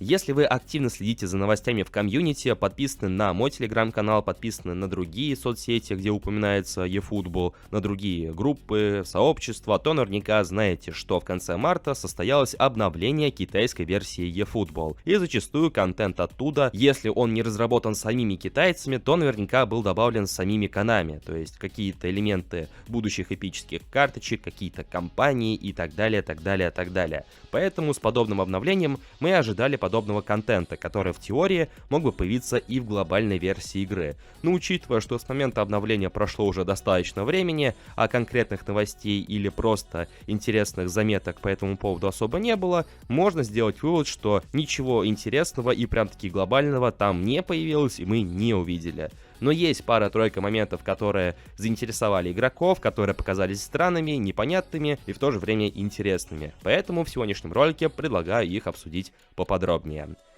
Если вы активно следите за новостями в комьюнити, подписаны на мой телеграм-канал, подписаны на другие соцсети, где упоминается eFootball, на другие группы, сообщества, то наверняка знаете, что в конце марта состоялось обновление китайской версии eFootball. И зачастую контент оттуда, если он не разработан самими китайцами, то наверняка был добавлен самими Konami, то есть какие-то элементы будущих эпических карточек, какие-то компании и так далее, так далее, так далее. Поэтому с подобным обновлением мы ожидали подобного контента, который в теории мог бы появиться и в глобальной версии игры. Но учитывая, что с момента обновления прошло уже достаточно времени, а конкретных новостей или просто интересных заметок по этому поводу особо не было, можно сделать вывод, что ничего интересного и прям-таки глобального там не появилось и мы не увидели. Но есть пара-тройка моментов, которые заинтересовали игроков, которые показались странными, непонятными и в то же время интересными. Поэтому в сегодняшнем ролике предлагаю их обсудить поподробнее.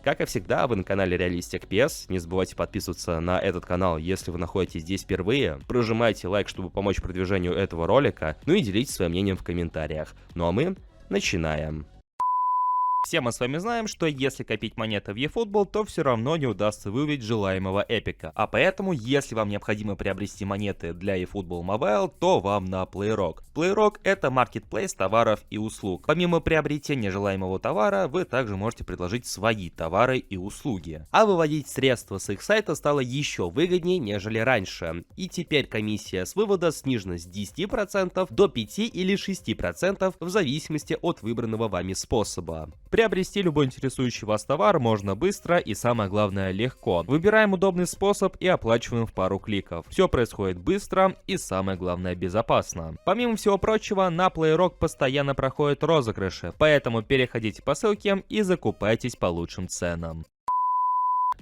Как и всегда, вы на канале Realistic PS. Не забывайте подписываться на этот канал, если вы находитесь здесь впервые. Прожимайте лайк, чтобы помочь продвижению этого ролика. Ну и делитесь своим мнением в комментариях. Ну а мы начинаем. Все мы с вами знаем, что если копить монеты в eFootball, то все равно не удастся выявить желаемого эпика. А поэтому, если вам необходимо приобрести монеты для eFootball Mobile, то вам на PlayRock. PlayRock — это маркетплейс товаров и услуг. Помимо приобретения желаемого товара, вы также можете предложить свои товары и услуги. А выводить средства с их сайта стало еще выгоднее, нежели раньше. И теперь комиссия с вывода снижена с 10% до 5 или 6% в зависимости от выбранного вами способа. Приобрести любой интересующий вас товар можно быстро и, самое главное, легко. Выбираем удобный способ и оплачиваем в пару кликов. Все происходит быстро и, самое главное, безопасно. Помимо всего прочего, на PlayRock постоянно проходят розыгрыши, поэтому переходите по ссылке и закупайтесь по лучшим ценам.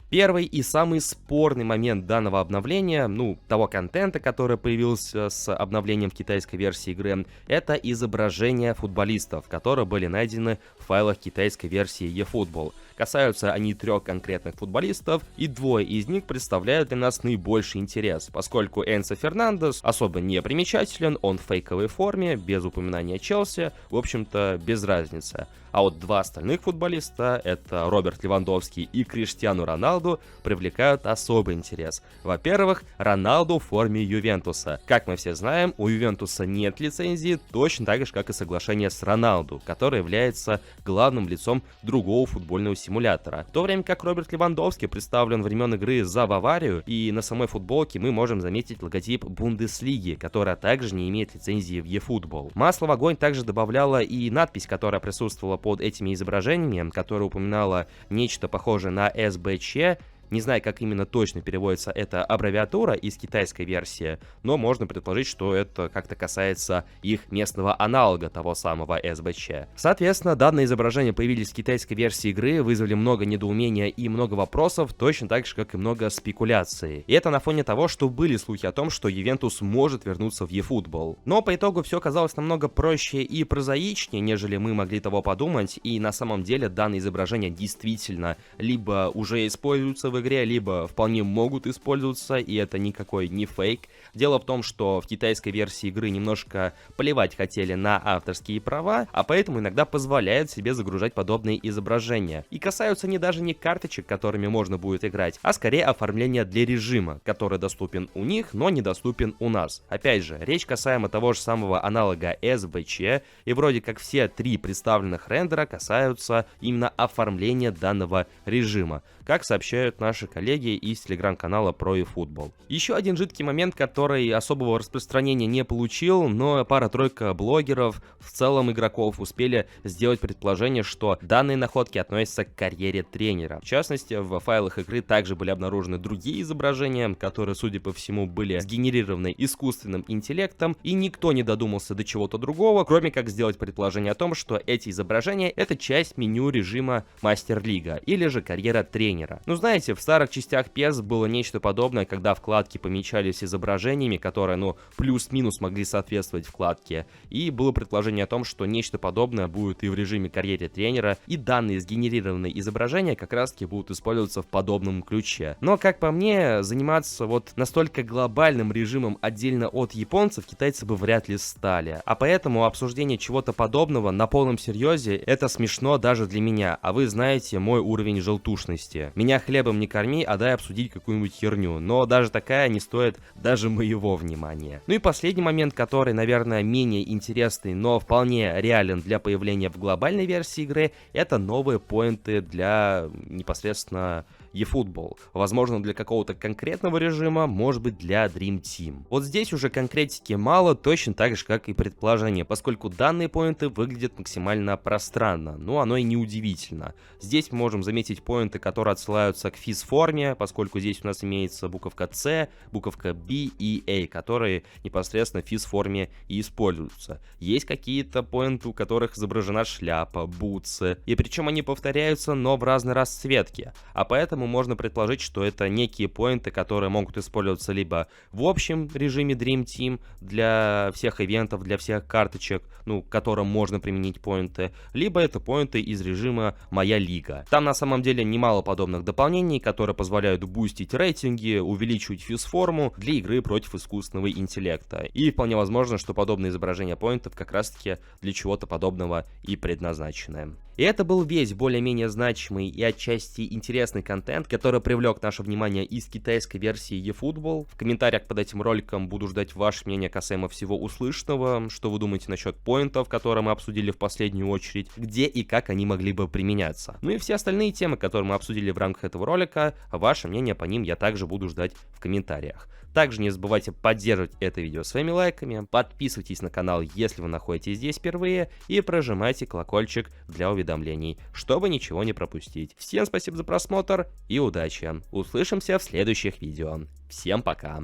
Первый и самый спорный момент данного обновления, того контента, который появился с обновлением китайской версии игры, это изображения футболистов, которые были найдены в файлах китайской версии eFootball. Касаются они 3 конкретных футболистов, и 2 из них представляют для нас наибольший интерес, поскольку Энцо Фернандес особо не примечателен, он в фейковой форме, без упоминания Челси, в общем-то без разницы. А вот 2 остальных футболиста, это Роберт Левандовский и Криштиану Роналду, привлекают особый интерес. Во-первых, Роналду в форме Ювентуса. Как мы все знаем, у Ювентуса нет лицензии, точно так же, как и соглашение с Роналду, который является главным лицом другого футбольного симулятора. В то время как Роберт Левандовский представлен времен игры за Баварию, и на самой футболке мы можем заметить логотип Бундеслиги, которая также не имеет лицензии в eFootball. Масло в огонь также добавляла и надпись, которая присутствовала под этими изображениями, которая упоминала нечто похожее на СБЧ. Не знаю, как именно точно переводится эта аббревиатура из китайской версии, но можно предположить, что это как-то касается их местного аналога того самого СБЧ. Соответственно, данные изображения появились в китайской версии игры, вызвали много недоумения и много вопросов, точно так же, как и много спекуляций. И это на фоне того, что были слухи о том, что Ювентус может вернуться в eFootball. Но по итогу все оказалось намного проще и прозаичнее, нежели мы могли того подумать, и на самом деле данные изображения действительно либо уже используются в игре, либо вполне могут использоваться, и это никакой не фейк. Дело в том, что в китайской версии игры немножко плевать хотели на авторские права, а поэтому иногда позволяют себе загружать подобные изображения. И касаются они даже не карточек, которыми можно будет играть, а скорее оформления для режима, который доступен у них, но недоступен у нас. Опять же, речь касаемо того же самого аналога СБЧ, и вроде как все 3 представленных рендера касаются именно оформления данного режима, как сообщают наши коллеги из телеграм-канала про eFootball. Еще один жидкий момент, который особого распространения не получил, но пара-тройка блогеров, в целом игроков, успели сделать предположение, что данные находки относятся к карьере тренера. В частности, в файлах игры также были обнаружены другие изображения, которые, судя по всему, были сгенерированы искусственным интеллектом, и никто не додумался до чего-то другого, кроме как сделать предположение о том, что эти изображения — это часть меню режима Мастер-лига, или же карьера тренера. Ну, знаете, в В старых частях PES было нечто подобное, когда вкладки помечались изображениями, которые, плюс-минус могли соответствовать вкладке. И было предположение о том, что нечто подобное будет и в режиме карьеры тренера, и данные сгенерированные изображения как раз-таки будут использоваться в подобном ключе. Но, как по мне, заниматься вот настолько глобальным режимом отдельно от японцев китайцы бы вряд ли стали. А поэтому обсуждение чего-то подобного на полном серьезе это смешно даже для меня, а вы знаете мой уровень желтушности. Меня хлебом не корми, а дай обсудить какую-нибудь херню, но даже такая не стоит даже моего внимания. Ну и последний момент, который, наверное, менее интересный, но вполне реален для появления в глобальной версии игры, это новые поинты для непосредственно eFootball. Возможно, для какого-то конкретного режима, может быть, для Dream Team. Вот здесь уже конкретики мало, точно так же, как и предположение, поскольку данные поинты выглядят максимально пространно. Ну, оно и не удивительно. Здесь мы можем заметить поинты, которые отсылаются к физ-форме, поскольку здесь у нас имеется буковка C, буковка B и A, которые непосредственно в физ-форме и используются. Есть какие-то поинты, у которых изображена шляпа, бутсы, и причем они повторяются, но в разной расцветке. А поэтому можно предположить, что это некие поинты, которые могут использоваться либо в общем режиме Dream Team для всех ивентов, для всех карточек, к которым можно применить поинты, либо это поинты из режима «Моя лига». Там на самом деле немало подобных дополнений, которые позволяют бустить рейтинги, увеличивать физ-форму для игры против искусственного интеллекта. И вполне возможно, что подобные изображения поинтов как раз-таки для чего-то подобного и предназначены. И это был весь более-менее значимый и отчасти интересный контент, который привлек наше внимание из китайской версии eFootball. В комментариях под этим роликом буду ждать ваше мнение касаемо всего услышанного, что вы думаете насчет поинтов, которые мы обсудили в последнюю очередь, где и как они могли бы применяться. Ну и все остальные темы, которые мы обсудили в рамках этого ролика, ваше мнение по ним я также буду ждать в комментариях. Также не забывайте поддерживать это видео своими лайками, подписывайтесь на канал, если вы находитесь здесь впервые, и прожимайте колокольчик для уведомлений, чтобы ничего не пропустить. Всем спасибо за просмотр и удачи! Услышимся в следующих видео. Всем пока!